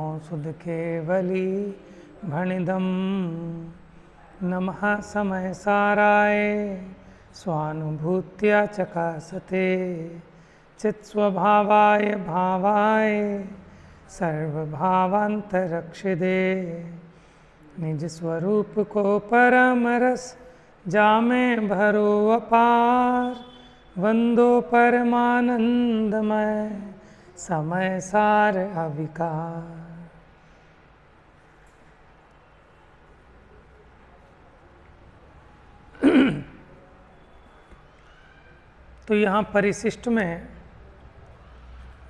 ब्रह्मो सुध केवली भणिदम नमः समय साराय स्वानुभूत्या चकासते चित्स्वभावाय भावाय सर्वभावांतरक्षिदे निज स्वरूप को परम रस जामे भरो अपार वंदो परमानंदमय समय सार अविकार। तो यहाँ परिशिष्ट में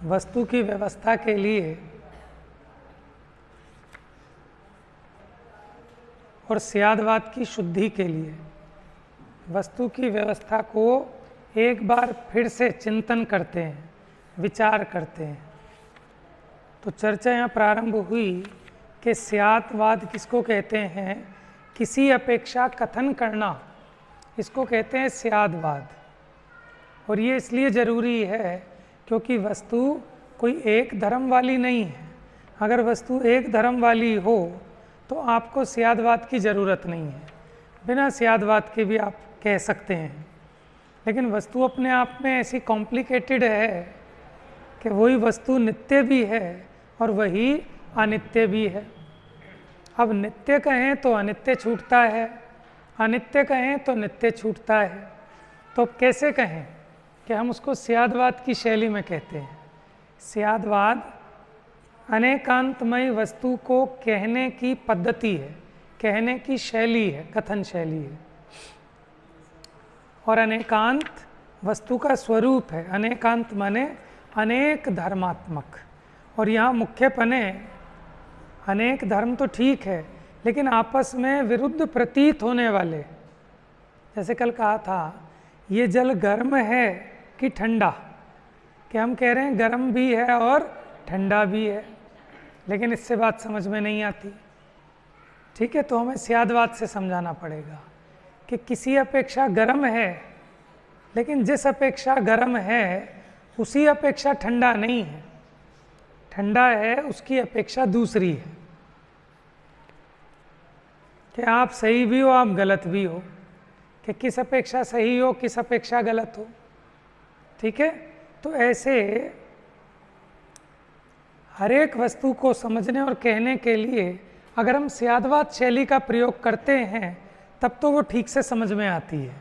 वस्तु की व्यवस्था के लिए और स्यादवाद की शुद्धि के लिए वस्तु की व्यवस्था को एक बार फिर से चिंतन करते हैं, विचार करते हैं। तो चर्चा यहाँ प्रारंभ हुई कि स्यादवाद किसको कहते हैं, किसी अपेक्षा कथन करना, इसको कहते हैं स्यादवाद। और ये इसलिए ज़रूरी है क्योंकि वस्तु कोई एक धर्म वाली नहीं है। अगर वस्तु एक धर्म वाली हो तो आपको स्यादवाद की ज़रूरत नहीं है, बिना स्यादवाद के भी आप कह सकते हैं। लेकिन वस्तु अपने आप में ऐसी कॉम्प्लिकेटेड है कि वही वस्तु नित्य भी है और वही अनित्य भी है। अब नित्य कहें तो अनित्य छूटता है, अनित्य कहें तो नित्य छूटता है। तो अब कैसे कहें कि हम उसको स्यादवाद की शैली में कहते हैं। स्यादवाद अनेकांतमय वस्तु को कहने की पद्धति है, कहने की शैली है, कथन शैली है। और अनेकांत वस्तु का स्वरूप है। अनेकांत माने अनेक धर्मात्मक। और यहाँ मुख्यपने अनेक धर्म तो ठीक है, लेकिन आपस में विरुद्ध प्रतीत होने वाले। जैसे कल कहा था, ये जल गर्म है कि ठंडा, कि हम कह रहे हैं गर्म भी है और ठंडा भी है, लेकिन इससे बात समझ में नहीं आती। ठीक है, तो हमें स्यादवाद से समझाना पड़ेगा कि किसी अपेक्षा गर्म है, लेकिन जिस अपेक्षा गर्म है उसी अपेक्षा ठंडा नहीं है। ठंडा है उसकी अपेक्षा दूसरी है। कि आप सही भी हो, आप गलत भी हो, कि किस अपेक्षा सही हो, किस अपेक्षा गलत हो। ठीक है, तो ऐसे हर एक वस्तु को समझने और कहने के लिए अगर हम स्यादवाद शैली का प्रयोग करते हैं तब तो वो ठीक से समझ में आती है।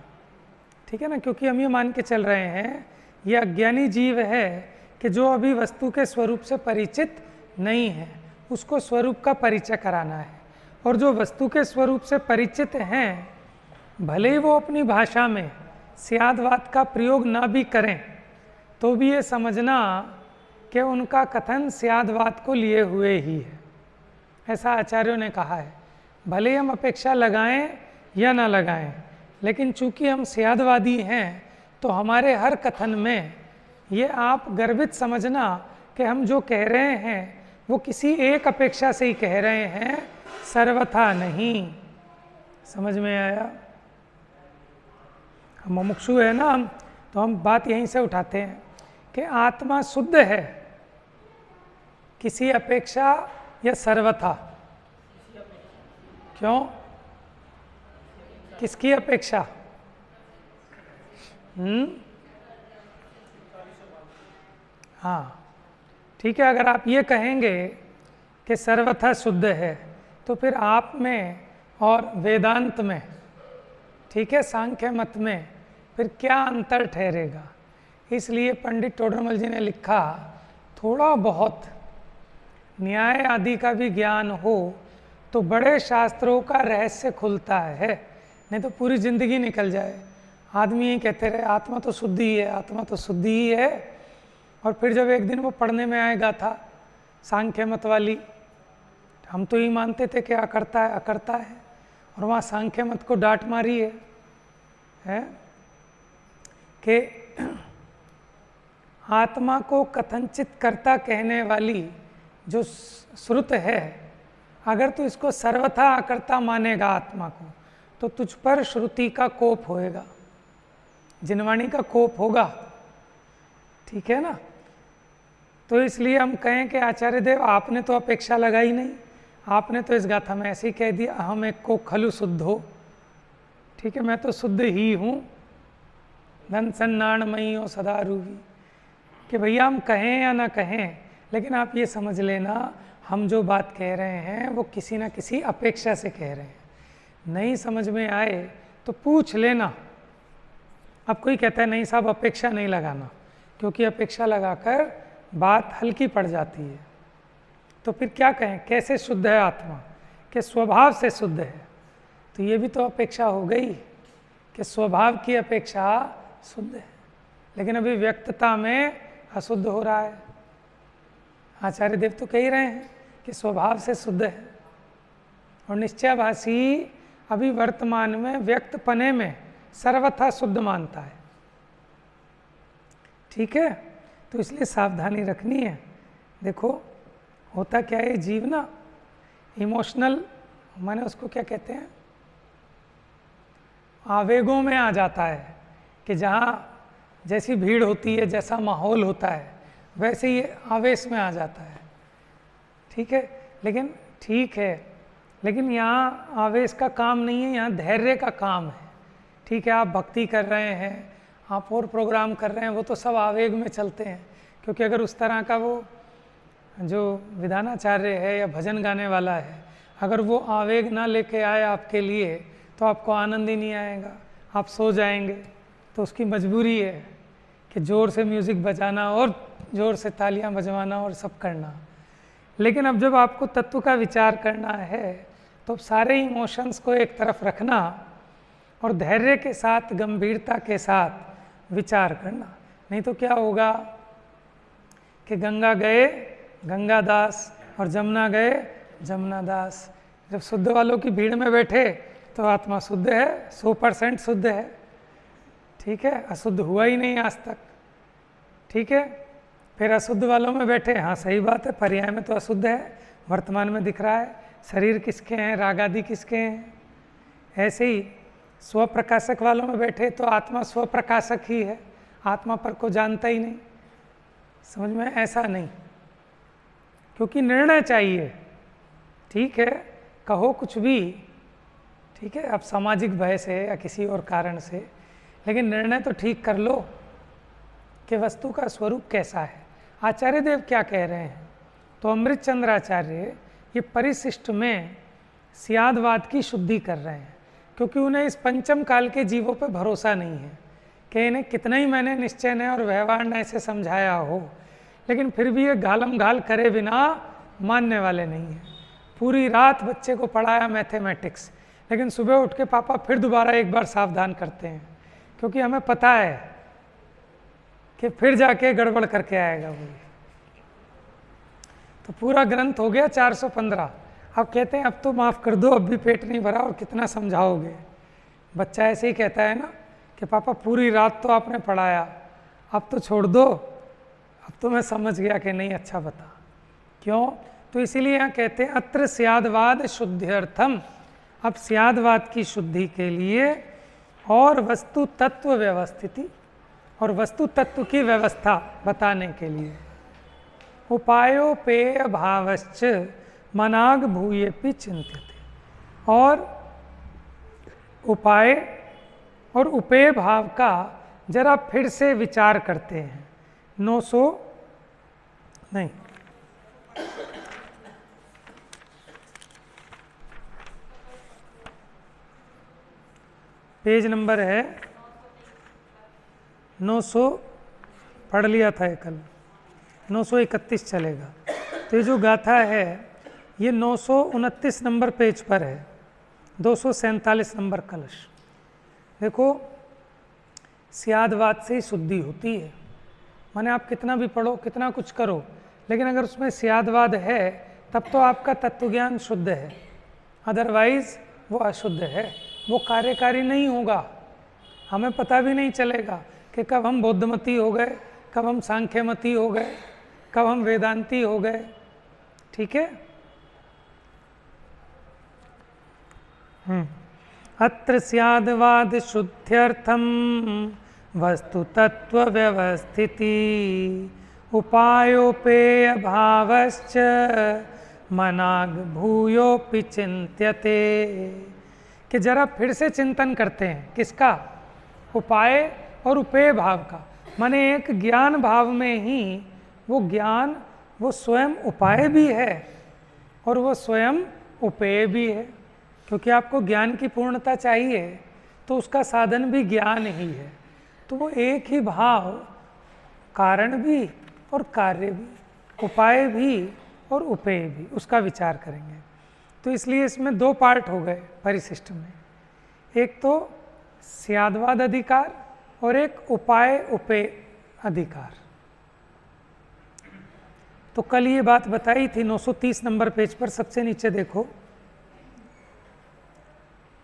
ठीक है ना, क्योंकि हम ये मान के चल रहे हैं ये अज्ञानी जीव है कि जो अभी वस्तु के स्वरूप से परिचित नहीं है, उसको स्वरूप का परिचय कराना है। और जो वस्तु के स्वरूप से परिचित हैं, भले ही वो अपनी भाषा में स्यादवाद का प्रयोग ना भी करें, तो भी ये समझना कि उनका कथन स्यादवाद को लिए हुए ही है। ऐसा आचार्यों ने कहा है। भले ही हम अपेक्षा लगाएं या ना लगाएं, लेकिन चूंकि हम स्यादवादी हैं तो हमारे हर कथन में ये आप गर्वित समझना कि हम जो कह रहे हैं वो किसी एक अपेक्षा से ही कह रहे हैं, सर्वथा नहीं। समझ में आया? हम मुमुक्षु है ना, तो हम बात यहीं से उठाते हैं कि आत्मा शुद्ध है किसी अपेक्षा या सर्वथा। क्यों? किसकी अपेक्षा? हाँ, ठीक है। अगर आप ये कहेंगे कि सर्वथा शुद्ध है तो फिर आप में और वेदांत में, ठीक है, सांख्य मत में फिर क्या अंतर ठहरेगा? इसलिए पंडित टोडरमल जी ने लिखा, थोड़ा बहुत न्याय आदि का भी ज्ञान हो तो बड़े शास्त्रों का रहस्य खुलता है, नहीं तो पूरी जिंदगी निकल जाए। आदमी ही कहते रहे आत्मा तो शुद्धि ही है, आत्मा तो शुद्धि ही है, और फिर जब एक दिन वो पढ़ने में आएगा था सांख्य मत वाली, हम तो ही मानते थे कि अकर्ता है अकर्ता है, और वहाँ सांख्य मत को डांट मारी है कि आत्मा को कथनचित कर्ता कहने वाली जो श्रुत है, अगर तू इसको सर्वथा अकर्ता मानेगा आत्मा को, तो तुझ पर श्रुति का कोप होएगा, जिनवाणी का कोप होगा। ठीक है ना? तो इसलिए हम कहें कि आचार्य देव आपने तो अपेक्षा लगाई नहीं, आपने तो इस गाथा में ऐसे ही कह दिया अहम एक को खलु शुद्ध हो, ठीक है, मैं तो शुद्ध ही हूँ, धन सन्नाणमयी हो सदा रूही, कि भैया हम कहें या ना कहें, लेकिन आप ये समझ लेना हम जो बात कह रहे हैं वो किसी ना किसी अपेक्षा से कह रहे हैं। नहीं समझ में आए तो पूछ लेना। अब कोई कहता है नहीं साहब अपेक्षा नहीं लगाना, क्योंकि अपेक्षा लगाकर बात हल्की पड़ जाती है। तो फिर क्या कहें, कैसे शुद्ध है आत्मा, कि स्वभाव से शुद्ध है, तो ये भी तो अपेक्षा हो गई कि स्वभाव की अपेक्षा शुद्ध है, लेकिन अभी व्यक्तता में अशुद्ध हो रहा है। आचार्य देव तो कह ही रहे हैं कि स्वभाव से शुद्ध है, और निश्चयभाषी अभी वर्तमान में व्यक्तपने में सर्वथा शुद्ध मानता है, ठीक है। तो इसलिए सावधानी रखनी है। देखो होता क्या है, जीव ना इमोशनल, माने उसको क्या कहते हैं, आवेगों में आ जाता है, कि जहाँ जैसी भीड़ होती है, जैसा माहौल होता है, वैसे ही आवेश में आ जाता है, ठीक है। लेकिन ठीक है, लेकिन यहाँ आवेश का काम नहीं है, यहाँ धैर्य का काम है, ठीक है। आप भक्ति कर रहे हैं, आप और प्रोग्राम कर रहे हैं, वो तो सब आवेग में चलते हैं, क्योंकि अगर उस तरह का वो जो विधानाचार्य है या भजन गाने वाला है, अगर वो आवेग ना लेके आए आपके लिए तो आपको आनंद ही नहीं आएगा, आप सो जाएंगे। तो उसकी मजबूरी है कि ज़ोर से म्यूज़िक बजाना और ज़ोर से तालियां बजवाना और सब करना। लेकिन अब जब आपको तत्व का विचार करना है तो सारे इमोशंस को एक तरफ रखना और धैर्य के साथ, गंभीरता के साथ विचार करना। नहीं तो क्या होगा कि गंगा गए गंगादास और जमुना गए जमुनादास। जब शुद्ध वालों की भीड़ में बैठे तो आत्मा शुद्ध है, 100% शुद्ध है, ठीक है, अशुद्ध हुआ ही नहीं आज तक, ठीक है। फिर अशुद्ध वालों में बैठे, हाँ सही बात है, पर्याय में तो अशुद्ध है, वर्तमान में दिख रहा है, शरीर किसके हैं, राग आदि किसके हैं। ऐसे ही स्वप्रकाशक वालों में बैठे तो आत्मा स्वप्रकाशक ही है, आत्मा पर को जानता ही नहीं। समझ में, ऐसा नहीं, क्योंकि निर्णय चाहिए, ठीक है, कहो कुछ भी, ठीक है, अब सामाजिक भय से या किसी और कारण से, लेकिन निर्णय तो ठीक कर लो कि वस्तु का स्वरूप कैसा है। आचार्य देव क्या कह रहे हैं, तो अमृत चंद्र आचार्य ये परिशिष्ट में स्यादवाद की शुद्धि कर रहे हैं, क्योंकि उन्हें इस पंचम काल के जीवों पर भरोसा नहीं है कि इन्हें कितना ही मैंने निश्चय नय और व्यवहार नय से समझाया हो, लेकिन फिर भी ये गालम गाल करे बिना मानने वाले नहीं हैं। पूरी रात बच्चे को पढ़ाया मैथमेटिक्स, लेकिन सुबह उठ के पापा फिर दोबारा एक बार सावधान करते हैं, क्योंकि हमें पता है कि फिर जाके गड़बड़ करके आएगा वो। तो पूरा ग्रंथ हो गया 415, अब कहते हैं अब तो माफ़ कर दो, अब भी पेट नहीं भरा और कितना समझाओगे। बच्चा ऐसे ही कहता है ना कि पापा पूरी रात तो आपने पढ़ाया, अब तो छोड़ दो, अब तो मैं समझ गया कि नहीं, अच्छा बता क्यों। तो इसीलिए यहाँ कहते हैं अत्र स्यादवाद शुद्ध्यर्थम, अब स्यादवाद की शुद्धि के लिए और वस्तु तत्व व्यवस्थिति और वस्तु तत्व की व्यवस्था बताने के लिए उपायोपेय भावश्च मनाग भूयेपि चिंत्यते, और उपाय और उपेय भाव का जरा फिर से विचार करते हैं। 900 नहीं, पेज नंबर है 900, पढ़ लिया था कल, 931 चलेगा। तो ये जो गाथा है ये 929 नंबर पेज पर है, 247 नंबर कलश। देखो स्यादवाद से ही शुद्धि होती है, माने आप कितना भी पढ़ो, कितना कुछ करो, लेकिन अगर उसमें स्यादवाद है तब तो आपका तत्वज्ञान शुद्ध है, अदरवाइज वो अशुद्ध है, वो कार्यकारी नहीं होगा। हमें पता भी नहीं चलेगा कि कब हम बौद्धमती हो गए, कब हम सांख्यमती हो गए, कब हम वेदांती हो गए, ठीक है। अत्र स्यादवाद शुद्ध्यर्थम वस्तु तत्व व्यवस्थिति उपायोपेय भावश्च मनाग भूयोपि चिंत्यते। कि जरा फिर से चिंतन करते हैं किसका? उपाय और उपेय भाव का। माने एक ज्ञान भाव में ही वो ज्ञान वो स्वयं उपाय भी है और वो स्वयं उपेय भी है, क्योंकि आपको ज्ञान की पूर्णता चाहिए तो उसका साधन भी ज्ञान ही है। तो वो एक ही भाव कारण भी और कार्य भी, उपाय भी और उपेय भी, उसका विचार करेंगे। तो इसलिए इसमें दो पार्ट हो गए परिशिष्ट में, एक तो स्याद्वाद अधिकार और एक उपाय उपेय अधिकार। तो कल ये बात बताई थी 930 नंबर पेज पर, सबसे नीचे देखो।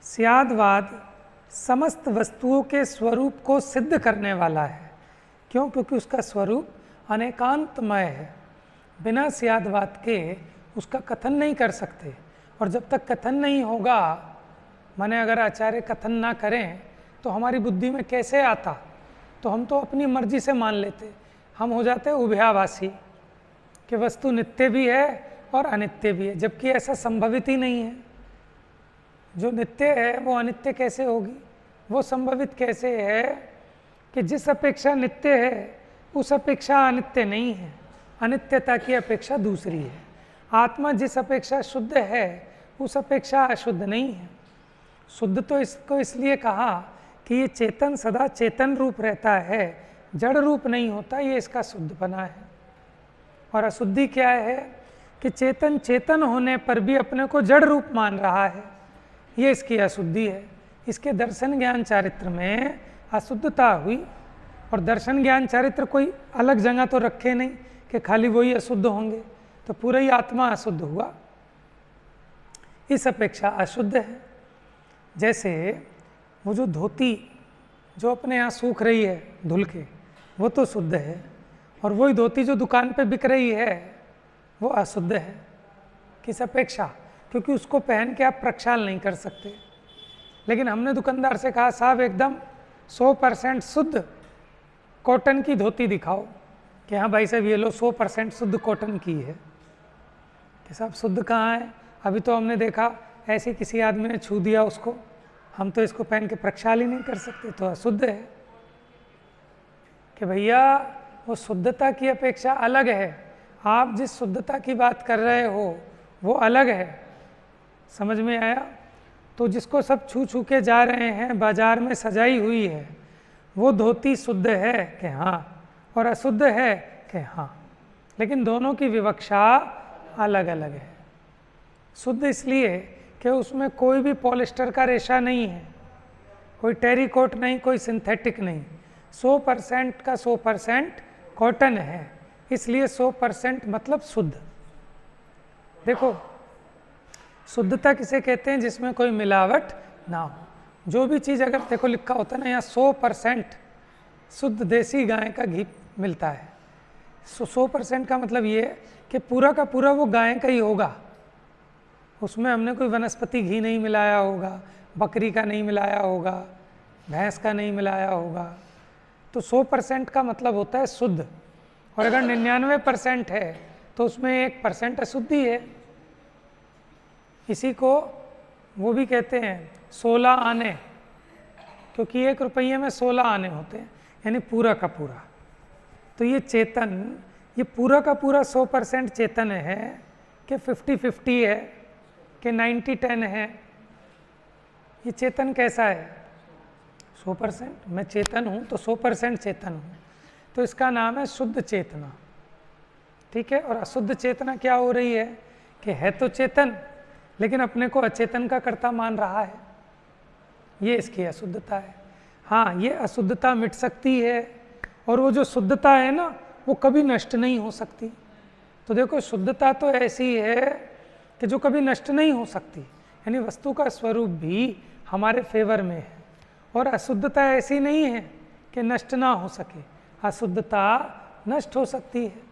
स्याद्वाद समस्त वस्तुओं के स्वरूप को सिद्ध करने वाला है। क्यों? क्योंकि उसका स्वरूप अनेकांतमय है। बिना स्याद्वाद के उसका कथन नहीं कर सकते, और जब तक कथन नहीं होगा, माने अगर आचार्य कथन ना करें तो हमारी बुद्धि में कैसे आता? तो हम तो अपनी मर्जी से मान लेते, हम हो जाते उभयाभासी कि वस्तु नित्य भी है और अनित्य भी है, जबकि ऐसा संभवित ही नहीं है। जो नित्य है वो अनित्य कैसे होगी? वो संभवित कैसे है कि जिस अपेक्षा नित्य है उस अपेक्षा अनित्य नहीं है, अनित्यता की अपेक्षा दूसरी है। आत्मा जिस अपेक्षा शुद्ध है उस अपेक्षा अशुद्ध नहीं है। शुद्ध तो इसको इसलिए कहा कि ये चेतन सदा चेतन रूप रहता है, जड़ रूप नहीं होता, ये इसका शुद्ध बना है। और अशुद्धि क्या है कि चेतन चेतन होने पर भी अपने को जड़ रूप मान रहा है, ये इसकी अशुद्धि है। इसके दर्शन ज्ञान चारित्र में अशुद्धता हुई, और दर्शन ज्ञान चारित्र कोई अलग जगह तो रखे नहीं कि खाली वही अशुद्ध होंगे, तो पूरा ही आत्मा अशुद्ध हुआ, इस अपेक्षा अशुद्ध है। जैसे वो जो धोती जो अपने यहाँ सूख रही है धुल के, वो तो शुद्ध है, और वही धोती जो दुकान पे बिक रही है वो अशुद्ध है। किस अपेक्षा? क्योंकि उसको पहन के आप प्रक्षाल नहीं कर सकते। लेकिन हमने दुकानदार से कहा साहब एकदम 100% शुद्ध कॉटन की धोती दिखाओ, कि हाँ भाई साहब ये लो 100% शुद्ध कॉटन की है। कि साहब शुद्ध कहाँ है? अभी तो हमने देखा ऐसे किसी आदमी ने छू दिया उसको, हम तो इसको पहन के प्रक्षाल ही नहीं कर सकते, तो अशुद्ध है। कि भैया वो शुद्धता की अपेक्षा अलग है, आप जिस शुद्धता की बात कर रहे हो वो अलग है। समझ में आया? तो जिसको सब छू छू के जा रहे हैं, बाजार में सजाई हुई है, वो धोती शुद्ध है कि हाँ, और अशुद्ध है कि हाँ, लेकिन दोनों की विवक्षा अलग अलग है। शुद्ध इसलिए कि उसमें कोई भी पॉलिस्टर का रेशा नहीं है, कोई टेरिकोट नहीं, कोई सिंथेटिक नहीं, 100% का 100% कॉटन है, इसलिए 100% मतलब शुद्ध। देखो शुद्धता किसे कहते हैं? जिसमें कोई मिलावट ना हो। जो भी चीज़ अगर देखो लिखा होता है ना यहाँ 100% शुद्ध देसी गाय का घी मिलता है, 100% का मतलब ये कि पूरा का पूरा वो गाय का ही होगा, उसमें हमने कोई वनस्पति घी नहीं मिलाया होगा, बकरी का नहीं मिलाया होगा, भैंस का नहीं मिलाया होगा। तो 100% का मतलब होता है शुद्ध, और अगर 99% है तो उसमें 1% अशुद्धि है। इसी को वो भी कहते हैं 16 आने, क्योंकि 1 रुपये में 16 आने होते हैं, यानी पूरा का पूरा। तो ये चेतन, ये पूरा का पूरा 100% चेतन है कि 50-50 है कि 90-10 है? ये चेतन कैसा है? 100%। मैं चेतन हूँ तो 100% चेतन हूँ, तो इसका नाम है शुद्ध चेतना। ठीक है? और अशुद्ध चेतना क्या हो रही है कि है तो चेतन लेकिन अपने को अचेतन का कर्ता मान रहा है, ये इसकी अशुद्धता है। हाँ, ये अशुद्धता मिट सकती है, और वो जो शुद्धता है ना वो कभी नष्ट नहीं हो सकती। तो देखो शुद्धता तो ऐसी है कि जो कभी नष्ट नहीं हो सकती, यानी वस्तु का स्वरूप भी हमारे फेवर में है। और अशुद्धता ऐसी नहीं है कि नष्ट ना हो सके, अशुद्धता नष्ट हो सकती है।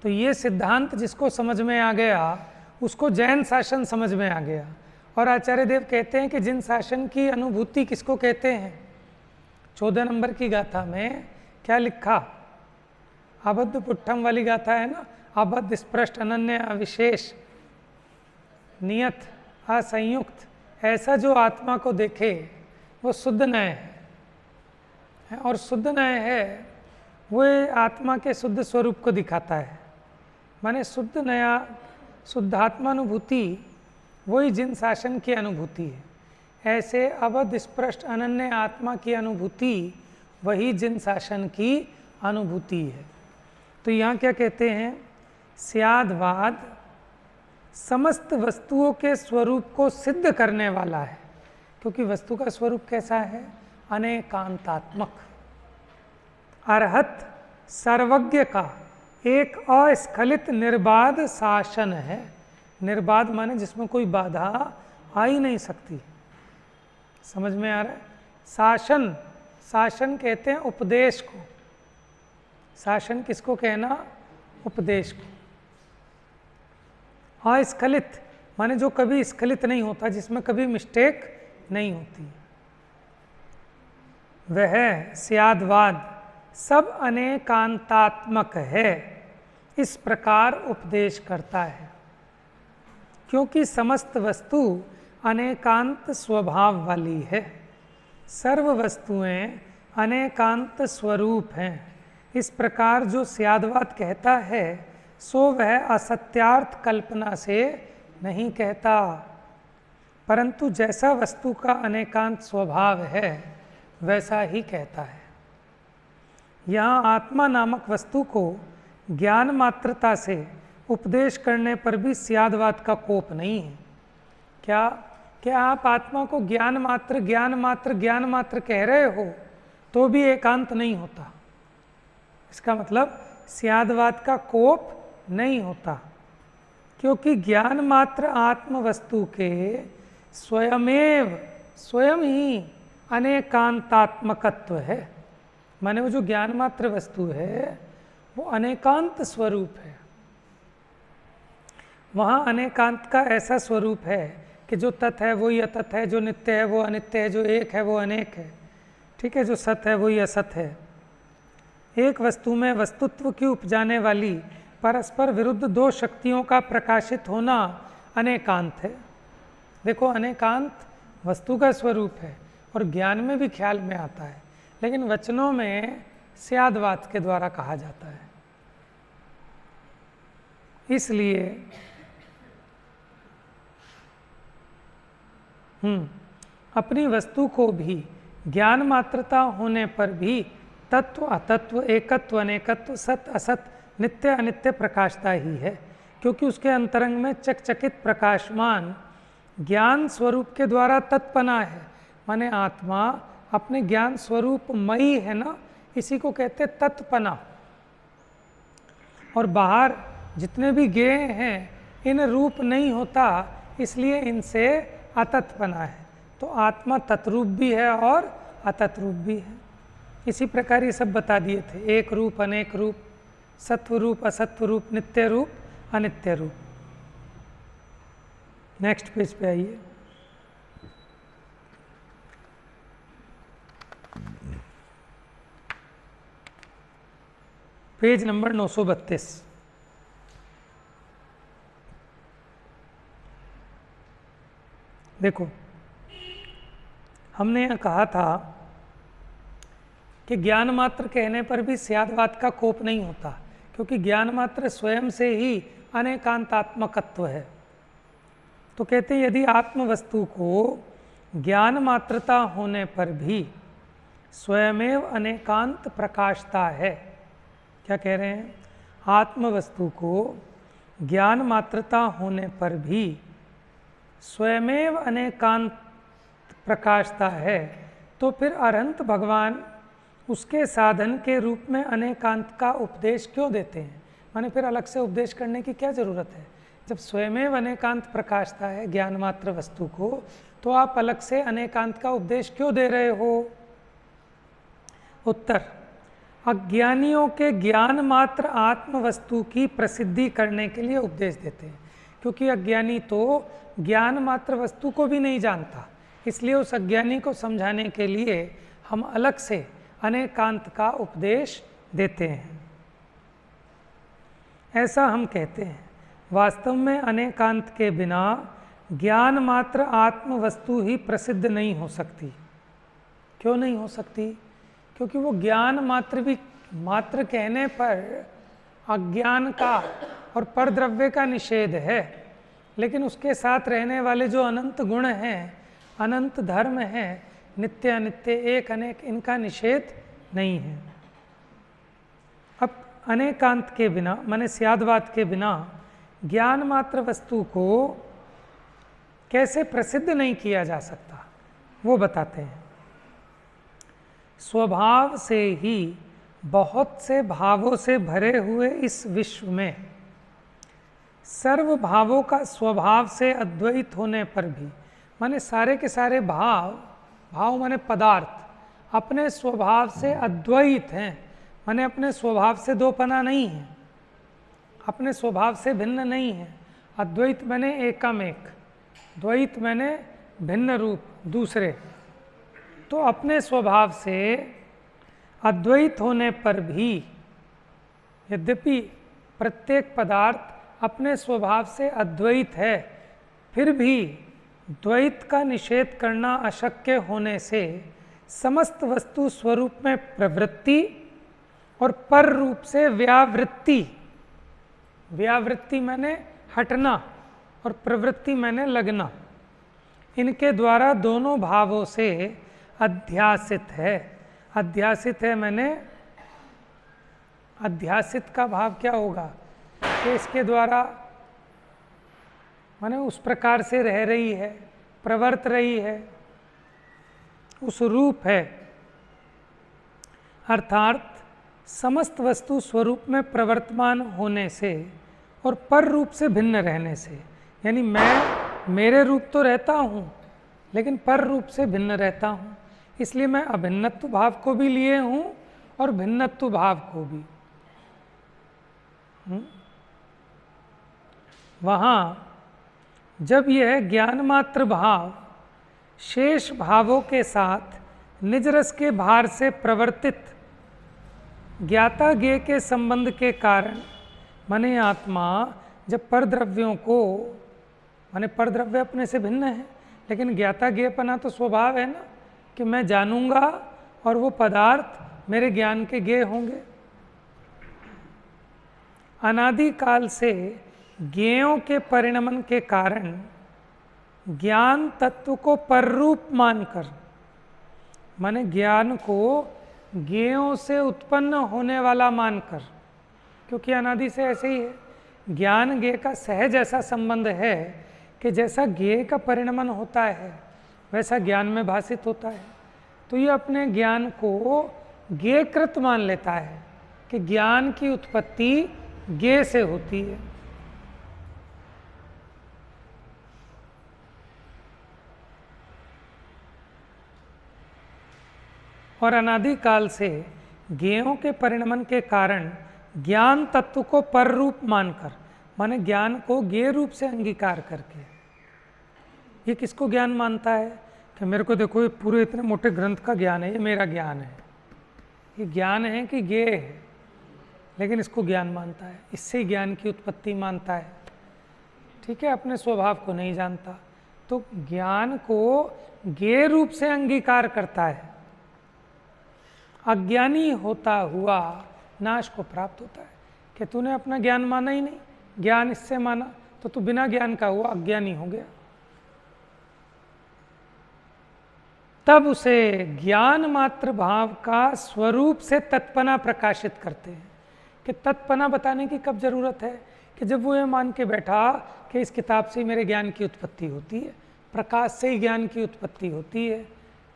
तो ये सिद्धांत जिसको समझ में आ गया उसको जैन शासन समझ में आ गया। और आचार्य देव कहते हैं कि जिन शासन की अनुभूति किसको कहते हैं? 14 नंबर की गाथा में क्या लिखा? अबद्ध पुट्ठम वाली गाथा है ना, अबद्ध स्पृष्ट अनन्य अविशेष नियत असंयुक्त, ऐसा जो आत्मा को देखे वो शुद्ध नय है, और शुद्ध नय है वो आत्मा के शुद्ध स्वरूप को दिखाता है। माने शुद्ध नया शुद्धात्मानुभूति वही जिन शासन की अनुभूति है, ऐसे अबद्ध स्पृष्ट अनन्य आत्मा की अनुभूति वही जिन शासन की अनुभूति है। तो यहाँ क्या कहते हैं? स्यादवाद समस्त वस्तुओं के स्वरूप को सिद्ध करने वाला है, क्योंकि वस्तु का स्वरूप कैसा है? अनेकांतात्मक। अरहत सर्वज्ञ का एक अस्खलित निर्बाध शासन है। निर्बाध माने जिसमें कोई बाधा आ ही नहीं सकती। समझ में आ रहा है? शासन, शासन कहते हैं उपदेश को। शासन किसको कहना? उपदेश को। अस्खलित माने जो कभी स्खलित नहीं होता, जिसमें कभी मिस्टेक नहीं होती। वह स्यादवाद सब अनेकांतात्मक है, इस प्रकार उपदेश करता है, क्योंकि समस्त वस्तु अनेकांत स्वभाव वाली है। सर्व वस्तुएं अनेकांत स्वरूप हैं। इस प्रकार जो स्यादवाद कहता है सो वह असत्यार्थ कल्पना से नहीं कहता, परंतु जैसा वस्तु का अनेकांत स्वभाव है वैसा ही कहता है। यहाँ आत्मा नामक वस्तु को ज्ञान मात्रता से उपदेश करने पर भी स्यादवाद का कोप नहीं है। क्या आप आत्मा को ज्ञान मात्र ज्ञान मात्र ज्ञान मात्र कह रहे हो तो भी एकांत नहीं होता? इसका मतलब स्यादवाद का कोप नहीं होता, क्योंकि ज्ञान मात्र आत्म वस्तु के स्वयं ही अनेकांतात्मकत्व है। माने वो जो ज्ञान मात्र वस्तु है वो अनेकांत स्वरूप है। वहाँ अनेकांत का ऐसा स्वरूप है कि जो तत् है वही अतत् है, जो नित्य है वो अनित्य है, जो एक है वो अनेक है, ठीक है, जो सत है वही असत है। एक वस्तु में वस्तुत्व की उपजाने वाली परस्पर विरुद्ध दो शक्तियों का प्रकाशित होना अनेकांत है। देखो, अनेकांत वस्तु का स्वरूप है और ज्ञान में भी ख्याल में आता है, लेकिन वचनों में स्यादवाद के द्वारा कहा जाता है। इसलिए अपनी वस्तु को भी ज्ञान मात्रता होने पर भी तत्व अतत्व, एकत्व अनेकत्व, सत असत, नित्य अनित्य प्रकाशता ही है, क्योंकि उसके अंतरंग में चकचकित प्रकाशमान ज्ञान स्वरूप के द्वारा तत्पना है। माने आत्मा अपने ज्ञान स्वरूप मई है ना, इसी को कहते तत्पना। और बाहर जितने भी गेय हैं इन रूप नहीं होता, इसलिए इनसे अतत्पना है। तो आत्मा तत्रूप भी है और अतत्रूप भी है। इसी प्रकार ये सब बता दिए थे, एक रूप अनेक रूप, सत्व रूप असत्व रूप, नित्य रूप अनित्य रूप। नेक्स्ट पेज पे आइए। Page number 932। देखो, हमने यहाँ कहा था कि ज्ञान मात्र कहने पर भी स्यादवाद का कोप नहीं होता, क्योंकि ज्ञान मात्र स्वयं से ही अनेकांतात्मकत्व है। तो कहते हैं यदि आत्म वस्तु को ज्ञान मात्रता होने पर भी स्वयमेव अनेकांत प्रकाशता है। क्या कह रहे हैं? आत्म वस्तु को ज्ञान मात्रता होने पर भी स्वयमेव अनेकांत प्रकाशता है, तो फिर अरहंत भगवान उसके साधन के रूप में अनेकांत का उपदेश क्यों देते हैं? माने फिर अलग से उपदेश करने की क्या जरूरत है? जब स्वयमेव अनेकांत प्रकाशता है ज्ञान मात्र वस्तु को, तो आप अलग से अनेकांत का उपदेश क्यों दे रहे हो? उत्तर, अज्ञानियों के ज्ञान मात्र आत्म वस्तु की प्रसिद्धि करने के लिए उपदेश देते हैं, क्योंकि अज्ञानी तो ज्ञान मात्र वस्तु को भी नहीं जानता, इसलिए उस अज्ञानी को समझाने के लिए हम अलग से अनेकांत का उपदेश देते हैं। ऐसा हम कहते हैं। वास्तव में अनेकांत के बिना ज्ञान मात्र आत्म वस्तु ही प्रसिद्ध नहीं हो सकती। क्यों नहीं हो सकती? क्योंकि वो ज्ञान मात्र भी, मात्र कहने पर अज्ञान का और परद्रव्य का निषेध है, लेकिन उसके साथ रहने वाले जो अनंत गुण हैं, अनंत धर्म हैं, नित्य अनित्य एक अनेक, इनका निषेध नहीं है। अब अनेकांत के बिना माने स्यादवाद के बिना ज्ञान मात्र वस्तु को कैसे प्रसिद्ध नहीं किया जा सकता, वो बताते हैं। स्वभाव से ही बहुत से भावों से भरे हुए इस विश्व में सर्व भावों का स्वभाव से अद्वैत होने पर भी, माने सारे के सारे भाव माने पदार्थ अपने स्वभाव से अद्वैत हैं, माने अपने स्वभाव से दोपना नहीं है, अपने स्वभाव से भिन्न नहीं है। अद्वैत माने एकम एक, द्वैत माने भिन्न रूप दूसरे। तो अपने स्वभाव से अद्वैत होने पर भी, यद्यपि प्रत्येक पदार्थ अपने स्वभाव से अद्वैत है, फिर भी द्वैत का निषेध करना अशक्य होने से समस्त वस्तु स्वरूप में प्रवृत्ति और पर रूप से व्यावृत्ति, व्यावृत्ति माने हटना और प्रवृत्ति माने लगना, इनके द्वारा दोनों भावों से अध्यासित है। अध्यासित है मैंने, अध्यासित का भाव क्या होगा कि इसके द्वारा माने उस प्रकार से रह रही है, प्रवर्त रही है, उस रूप है। अर्थात समस्त वस्तु स्वरूप में प्रवर्तमान होने से और पर रूप से भिन्न रहने से, यानी मैं मेरे रूप तो रहता हूँ लेकिन पर रूप से भिन्न रहता हूँ, इसलिए मैं अभिन्नत्व भाव को भी लिए हूँ और भिन्नत्व भाव को भी। वहाँ जब यह ज्ञान मात्र भाव शेष भावों के साथ निज रस के भार से प्रवर्तित ज्ञाता ज्ञेय के संबंध के कारण माने आत्मा जब परद्रव्यों को, माने परद्रव्य अपने से भिन्न है लेकिन ज्ञाता ज्ञेयपना तो स्वभाव है ना कि मैं जानूंगा और वो पदार्थ मेरे ज्ञान के ज्ञेय होंगे। अनादि काल से ज्ञेयों के परिणमन के कारण ज्ञान तत्व को पररूप मानकर, माने ज्ञान को ज्ञेयों से उत्पन्न होने वाला मानकर, क्योंकि अनादि से ऐसे ही है, ज्ञान ज्ञेय का सहज ऐसा संबंध है कि जैसा ज्ञेय का परिणमन होता है वैसा ज्ञान में भाषित होता है। तो ये अपने ज्ञान को ज्ञेयकृत मान लेता है कि ज्ञान की उत्पत्ति ज्ञेय से होती है। और अनादि काल से ज्ञेयों के परिणमन के कारण ज्ञान तत्व को पर रूप मानकर, माने ज्ञान को ज्ञेय रूप से अंगीकार करके, ये किसको ज्ञान मानता है कि मेरे को देखो ये पूरे इतने मोटे ग्रंथ का ज्ञान है, ये मेरा ज्ञान है, ये ज्ञान है कि ज्ञेय है, लेकिन इसको ज्ञान मानता है, इससे ज्ञान की उत्पत्ति मानता है। ठीक है, अपने स्वभाव को नहीं जानता, तो ज्ञान को ज्ञेय रूप से अंगीकार करता है। अज्ञानी होता हुआ नाश को प्राप्त होता है कि तूने अपना ज्ञान माना ही नहीं, ज्ञान इससे माना तो तू बिना ज्ञान का हुआ अज्ञानी हो गया। तब उसे ज्ञान मात्र भाव का स्वरूप से तत्पना प्रकाशित करते हैं। कि तत्पना बताने की कब जरूरत है कि जब वो ये मान के बैठा कि इस किताब से ही मेरे ज्ञान की उत्पत्ति होती है, प्रकाश से ही ज्ञान की उत्पत्ति होती है,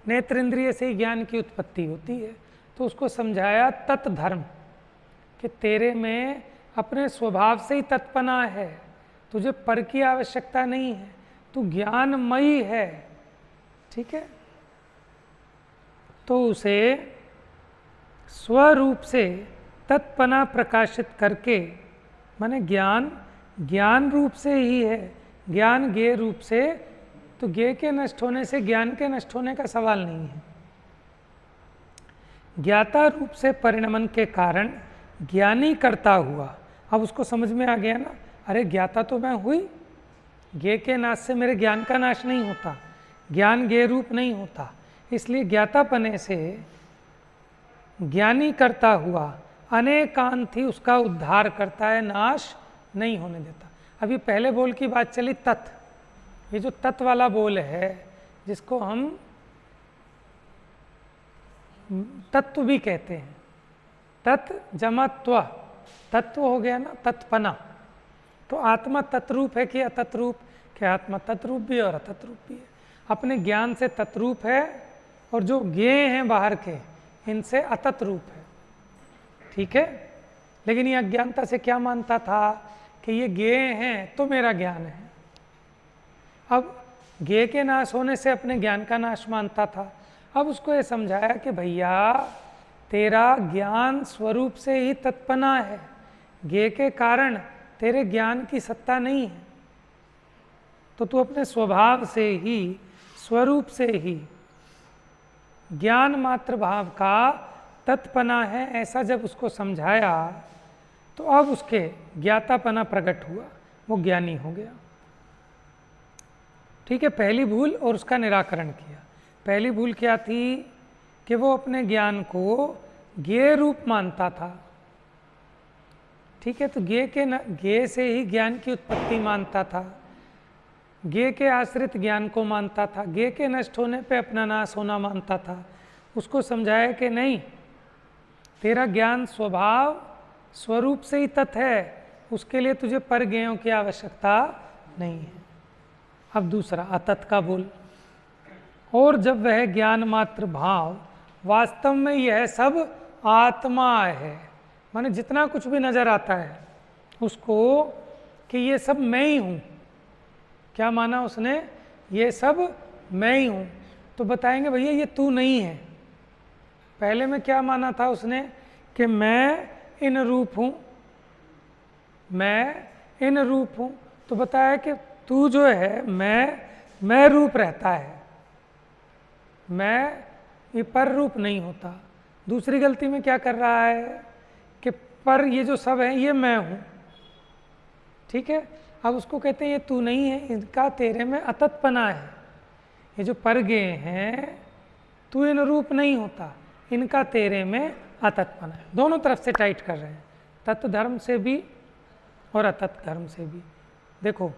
नेत्र इंद्रिय से ही ज्ञान की उत्पत्ति होती है, तो उसको समझाया तत्धर्म कि तेरे में अपने स्वभाव से ही तत्पना है, तुझे पर की आवश्यकता नहीं है, तू ज्ञानमयी है। ठीक है, तो उसे स्वरूप से तत्पना प्रकाशित करके, माने ज्ञान रूप से ही है, ज्ञान ज्ञेय रूप से, तो ज्ञेय के नष्ट होने से ज्ञान के नष्ट होने का सवाल नहीं है। ज्ञाता रूप से परिणमन के कारण ज्ञानी करता हुआ, अब उसको समझ में आ गया ना, अरे ज्ञाता तो मैं हुई, ज्ञ के नाश से मेरे ज्ञान का नाश नहीं होता, ज्ञान ज्ञ रूप नहीं होता, इसलिए ज्ञातापने से ज्ञानी करता हुआ अनेकांत ही उसका उद्धार करता है, नाश नहीं होने देता। अभी पहले बोल की बात चली तत्, ये जो तत् वाला बोल है जिसको हम तत्व भी कहते हैं, तत् जमा त्व, तत्व हो गया ना तत्पना, तो आत्मा तत्रूप है कि अतत्रूप, कि आत्मा तत्रूप भी और अतत्रूप भी है, अपने ज्ञान से तत्रूप है और जो ज्ञेय हैं बाहर के इनसे अतत्रूप है, ठीक है। लेकिन ये अज्ञानता से क्या मानता था कि ये ज्ञेय हैं तो मेरा ज्ञान है, अब ज्ञेय के नाश होने से अपने ज्ञान का नाश मानता था। अब उसको ये समझाया कि भैया तेरा ज्ञान स्वरूप से ही तत्पना है, ज्ञेय के कारण तेरे ज्ञान की सत्ता नहीं है, तो तू अपने स्वभाव से ही स्वरूप से ही ज्ञान मात्र भाव का तत्पना है, ऐसा जब उसको समझाया तो अब उसके ज्ञातापना प्रकट हुआ, वो ज्ञानी हो गया, ठीक है। पहली भूल और उसका निराकरण किया। पहली भूल क्या थी कि वो अपने ज्ञान को ज्ञेय रूप मानता था, ठीक है, तो ज्ञेय से ही ज्ञान की उत्पत्ति मानता था, ज्ञेय के आश्रित ज्ञान को मानता था, ज्ञेय के नष्ट होने पे अपना नाश होना मानता था। उसको समझाया कि नहीं, तेरा ज्ञान स्वभाव स्वरूप से ही तत् है, उसके लिए तुझे पर ज्ञेयों की आवश्यकता नहीं है। अब दूसरा अतत् का बोल, और जब वह ज्ञान मात्र भाव वास्तव में यह सब आत्मा है, माने जितना कुछ भी नजर आता है उसको कि ये सब मैं ही हूँ, क्या माना उसने, ये सब मैं ही हूँ, तो बताएंगे भैया ये तू नहीं है। पहले में क्या माना था उसने कि मैं इन रूप हूँ, मैं इन रूप हूँ, तो बताया कि तू जो है मैं रूप रहता है, मैं ये पर रूप नहीं होता। दूसरी गलती में क्या कर रहा है कि पर ये जो सब है ये मैं हूँ, ठीक है। अब उसको कहते हैं ये तू नहीं है, इनका तेरे में अतत्पना है, ये जो पर ज्ञेय हैं तू इन रूप नहीं होता, इनका तेरे में अतत्पना है। दोनों तरफ से टाइट कर रहे हैं, तत्व धर्म से भी और अतत्व धर्म से भी। देखो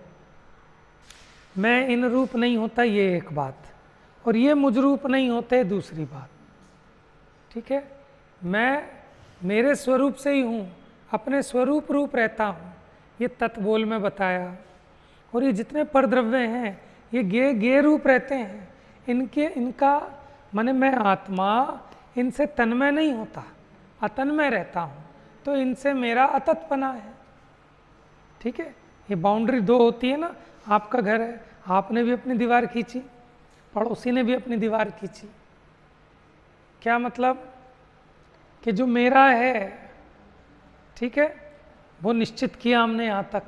मैं इन रूप नहीं होता ये एक बात, और ये मुझ रूप नहीं होते दूसरी बात, ठीक है। मैं मेरे स्वरूप से ही हूँ, अपने स्वरूप रूप रहता हूँ, ये तत्वबोल में बताया। और ये जितने परद्रव्य हैं ये ज्ञेय रूप रहते हैं, इनका माने मैं आत्मा इनसे तन्मय नहीं होता, अतन्मय रहता हूँ, तो इनसे मेरा अतत्पना है, ठीक है। ये बाउंड्री दो होती है ना, आपका घर है, आपने भी अपनी दीवार खींची, पड़ोसी ने भी अपनी दीवार खींची, क्या मतलब कि जो मेरा है, ठीक है, वो निश्चित किया हमने यहाँ तक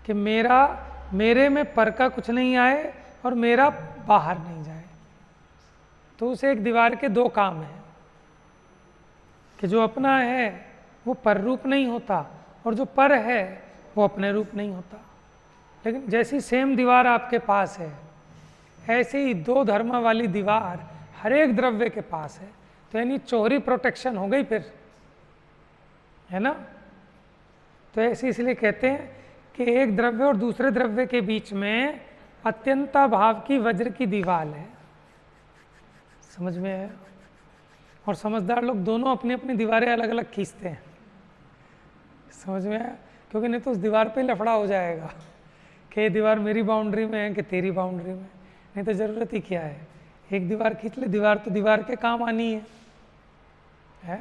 कि मेरे में पर का कुछ नहीं आए और मेरा बाहर नहीं जाए। तो उसे एक दीवार के दो काम हैं कि जो अपना है वो पर रूप नहीं होता और जो पर है वो अपने रूप नहीं होता। लेकिन जैसी सेम दीवार आपके पास है, ऐसे ही दो धर्म वाली दीवार हर एक द्रव्य के पास है, तो यानी चौहरी प्रोटेक्शन हो गई फिर, है ना। तो ऐसे इसलिए कहते हैं कि एक द्रव्य और दूसरे द्रव्य के बीच में अत्यंता भाव की वज्र की दीवार है, समझ में है। और समझदार लोग दोनों अपनी अपनी दीवारें अलग अलग खींचते हैं, समझ में है, क्योंकि नहीं तो उस दीवार पे लफड़ा हो जाएगा कि ये दीवार मेरी बाउंड्री में है कि तेरी बाउंड्री में, नहीं तो ज़रूरत ही क्या है, एक दीवार खींच ले, दीवार तो दीवार के काम आनी है?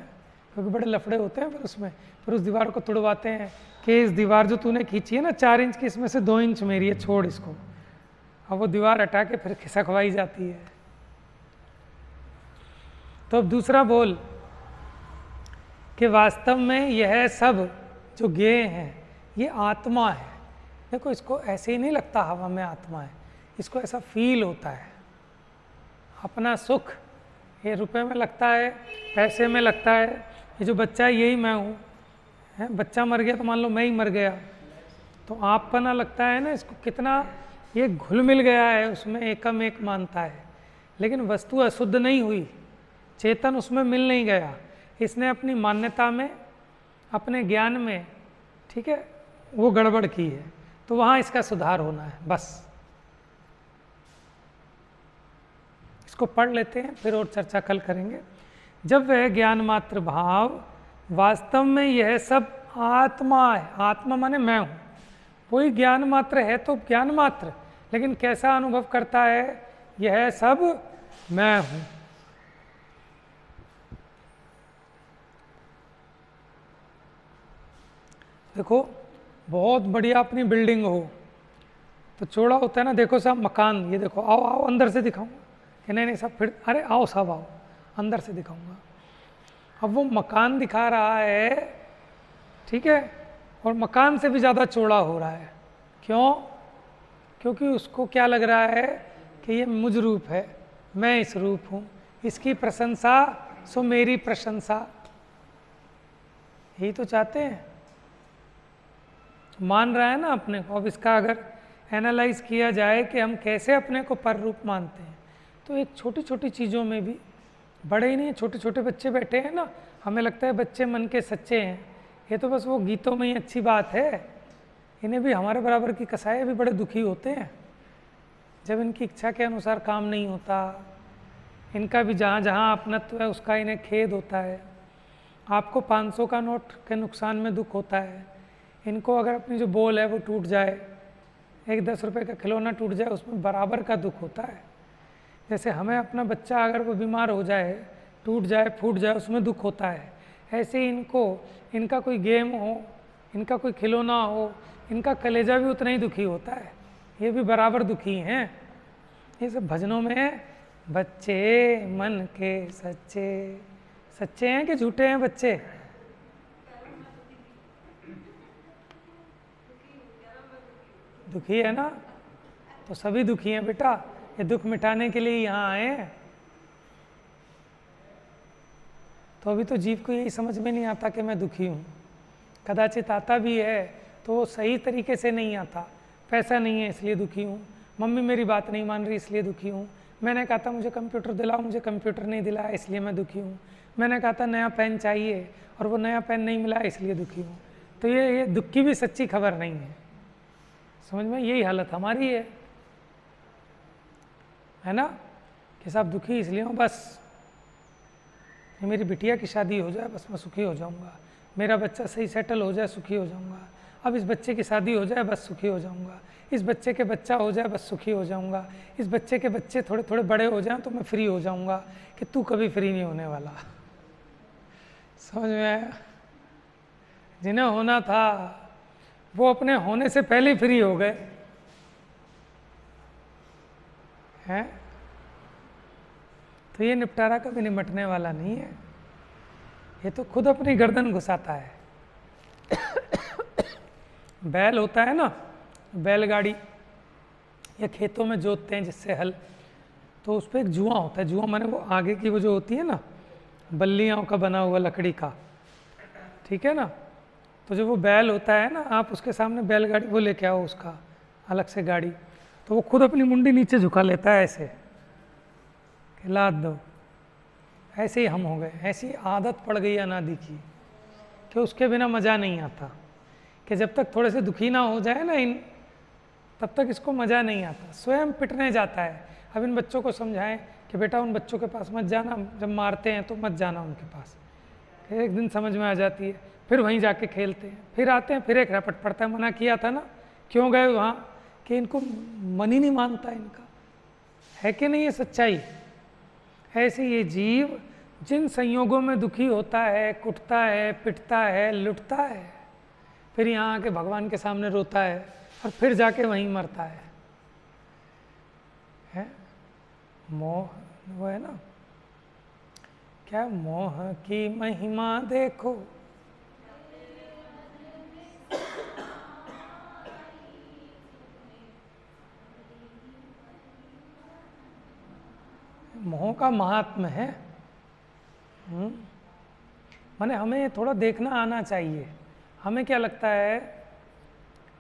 क्योंकि बड़े लफड़े होते हैं फिर उसमें, फिर उस दीवार को तुड़वाते हैं कि इस दीवार जो तूने खींची है ना 4 इंच की, इसमें से 2 इंच मेरी है, छोड़ इसको। अब वो दीवार हटा के फिर खिसकवाई जाती है। तो अब दूसरा बोल कि वास्तव में यह सब जो ज्ञेय हैं ये आत्मा है। देखो इसको ऐसे ही नहीं लगता हवा में आत्मा है, इसको ऐसा फील होता है, अपना सुख ये रुपए में लगता है, पैसे में लगता है। ये जो बच्चा है यही मैं हूँ, है। बच्चा मर गया तो मान लो मैं ही मर गया, तो आपपना लगता है ना, इसको कितना ये घुल मिल गया है, उसमें एकम एक मानता है। लेकिन वस्तु अशुद्ध नहीं हुई, चेतन उसमें मिल नहीं गया, इसने अपनी मान्यता में, अपने ज्ञान में, ठीक है, वो गड़बड़ की है। तो वहाँ इसका सुधार होना है, बस। इसको पढ़ लेते हैं, फिर और चर्चा कल करेंगे। जब वह ज्ञान मात्र भाव वास्तव में यह सब आत्मा है, आत्मा माने मैं हूँ, वही ज्ञान मात्र है, तो ज्ञान मात्र, लेकिन कैसा अनुभव करता है, यह सब मैं हूँ। देखो बहुत बढ़िया अपनी बिल्डिंग हो तो चौड़ा होता है ना, देखो सब मकान, ये देखो, आओ आओ अंदर से दिखाऊंगा, कि नहीं नहीं सब, फिर अरे आओ सब आओ अंदर से दिखाऊंगा। अब वो मकान दिखा रहा है, ठीक है, और मकान से भी ज़्यादा चौड़ा हो रहा है। क्यों? क्योंकि उसको क्या लग रहा है कि ये मुझ रूप है, मैं इस रूप हूँ, इसकी प्रशंसा सो मेरी प्रशंसा, यही तो चाहते हैं। मान रहा है ना अपने को। अब इसका अगर एनालाइज किया जाए कि हम कैसे अपने को पर रूप मानते हैं, तो एक छोटी छोटी चीज़ों में भी, बड़े ही नहीं, छोटे छोटे बच्चे बैठे हैं ना, हमें लगता है बच्चे मन के सच्चे हैं, ये तो बस वो गीतों में ही अच्छी बात है। इन्हें भी हमारे बराबर की कसाई भी बड़े दुखी होते हैं जब इनकी इच्छा के अनुसार काम नहीं होता। इनका भी जहाँ जहाँ अपनत्व है उसका इन्हें खेद होता है। आपको 500 का नोट के नुकसान में दुख होता है, इनको अगर अपनी जो बॉल है वो टूट जाए, एक 10 रुपये का खिलौना टूट जाए, उसमें बराबर का दुख होता है। जैसे हमें अपना बच्चा अगर वो बीमार हो जाए, टूट जाए, फूट जाए, उसमें दुख होता है, ऐसे ही इनको, इनका कोई गेम हो, इनका कोई खिलौना हो, इनका कलेजा भी उतना ही दुखी होता है, ये भी बराबर दुखी हैं। ये सब भजनों में बच्चे मन के सच्चे, सच्चे हैं कि झूठे हैं बच्चे? दुखी है ना, तो सभी दुखी हैं बेटा, ये दुख मिटाने के लिए यहाँ आए हैं। तो अभी तो जीव को यही समझ में नहीं आता कि मैं दुखी हूँ। कदाचित आता भी है तो वो सही तरीके से नहीं आता, पैसा नहीं है इसलिए दुखी हूँ, मम्मी मेरी बात नहीं मान रही इसलिए दुखी हूँ, मैंने कहा था मुझे कंप्यूटर दिलाओ, मुझे कंप्यूटर नहीं दिलाया इसलिए मैं दुखी हूँ, मैंने कहा था नया पेन चाहिए और वो नया पेन नहीं मिला इसलिए दुखी हूँ। तो ये दुख की भी सच्ची खबर नहीं है, समझ में? यही हालत हमारी है ना, कि साहब दुखी इसलिए हूँ, बस ये मेरी बिटिया की शादी हो जाए बस मैं सुखी हो जाऊँगा, मेरा बच्चा सही सेटल हो जाए सुखी हो जाऊँगा, अब इस बच्चे की शादी हो जाए बस सुखी हो जाऊँगा, इस बच्चे के बच्चा हो जाए बस सुखी हो जाऊँगा, इस बच्चे के बच्चे थोड़े थोड़े बड़े हो जाएं तो मैं फ्री हो जाऊँगा। कि तू कभी फ्री नहीं होने वाला, समझ में आया? जिन्हें होना था वो अपने होने से पहले फ्री हो गए हैं। तो ये निपटारा कभी निमटने वाला नहीं है, ये तो खुद अपनी गर्दन घुसाता है। बैल होता है ना, बैलगाड़ी या खेतों में जोतते हैं जिससे हल, तो उस पर एक जुआ होता है, जुआ माने वो आगे की वो जो होती है ना, बल्लियों का बना हुआ लकड़ी का, ठीक है ना। तो जो वो बैल होता है ना, आप उसके सामने बैलगाड़ी वो लेके आओ उसका अलग से गाड़ी, तो वो खुद अपनी मुंडी नीचे झुका लेता है ऐसे कि लाद दो। ऐसे ही हम हो गए, ऐसी आदत पड़ गई अनादि की कि उसके बिना मज़ा नहीं आता, कि जब तक थोड़े से दुखी ना हो जाए ना तब तक इसको मज़ा नहीं आता, स्वयं पिटने जाता है। अब इन बच्चों को समझाएं कि बेटा उन बच्चों के पास मत जाना, जब मारते हैं तो मत जाना उनके पास। एक दिन समझ में आ जाती है, फिर वहीं जाके खेलते हैं, फिर आते हैं, फिर एक रपट पड़ता है, मना किया था ना, क्यों गए वहाँ, कि इनको मन ही नहीं मानता इनका, है कि नहीं ये सच्चाई? ऐसे ये जीव जिन संयोगों में दुखी होता है, कुटता है, पिटता है, लुटता है, फिर यहाँ आके भगवान के सामने रोता है और फिर जाके वहीं मरता है? मोह वो है ना, क्या मोह की महिमा देखो, मोह का महात्म्य है। माने हमें थोड़ा देखना आना चाहिए। हमें क्या लगता है,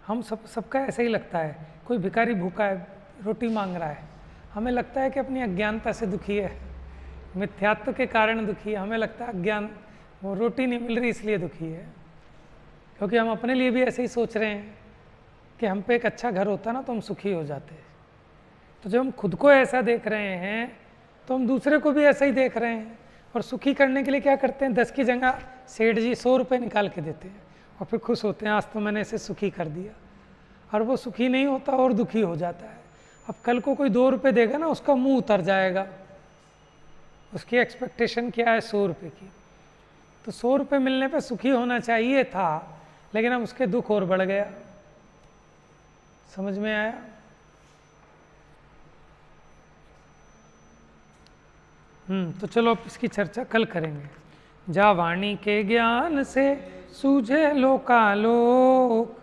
हम सबका ऐसे ही लगता है, कोई भिखारी भूखा है, रोटी मांग रहा है, हमें लगता है कि अपनी अज्ञानता से दुखी है, मिथ्यात्व के कारण दुखी है। हमें लगता है अज्ञान, वो रोटी नहीं मिल रही इसलिए दुखी है, क्योंकि हम अपने लिए भी ऐसे ही सोच रहे हैं कि हम पे एक अच्छा घर होता ना तो हम सुखी हो जाते। तो जब हम खुद को ऐसा देख रहे हैं तो हम दूसरे को भी ऐसा ही देख रहे हैं, और सुखी करने के लिए क्या करते हैं, 10 की जगह सेठ जी 100 रुपये निकाल के देते हैं और फिर खुश होते हैं, आज तो मैंने इसे सुखी कर दिया। और वो सुखी नहीं होता और दुखी हो जाता है। अब कल को कोई 2 रुपये देगा ना, उसका मुंह उतर जाएगा, उसकी एक्सपेक्टेशन क्या है 100 रुपये की। तो 100 रुपये मिलने पे सुखी होना चाहिए था, लेकिन अब उसके दुख और बढ़ गया। समझ में आया? तो चलो अब इसकी चर्चा कल करेंगे। जा वाणी के ज्ञान से सूझे लोकालोक,